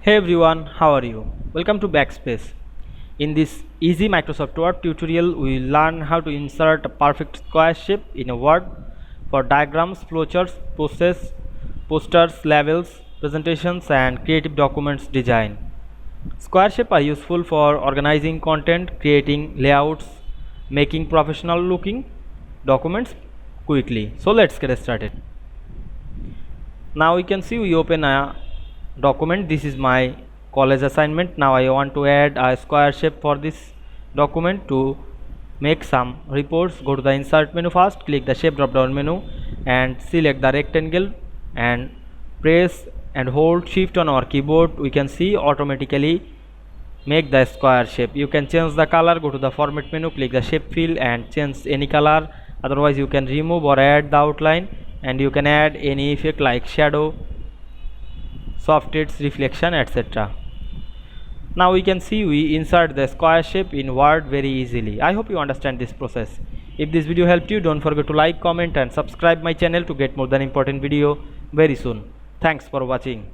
Hey everyone, how are you? Welcome to Backspace. In this easy Microsoft Word tutorial, we will learn how to insert a perfect square shape in a Word for diagrams, flowcharts, posters, labels, presentations, and creative documents design. Square shapes are useful for organizing content, creating layouts, making professional looking documents quickly. So let's get started. Now we can see we open a document. This is my college assignment. Now I want to add a square shape for this document. To make some reports, go to the insert menu first, click the shape drop down menu and select the rectangle and press and hold shift on our keyboard. We can see automatically make the square shape. You can change the color, go to the format menu, click the shape fill and change any color. Otherwise you can remove or add the outline, and you can add any effect like shadow, soft edge, reflection, etc. Now we can see we insert the square shape in Word very easily. I hope you understand this process. If this video helped you, don't forget to like, comment and subscribe my channel to get more than important video very soon. Thanks for watching.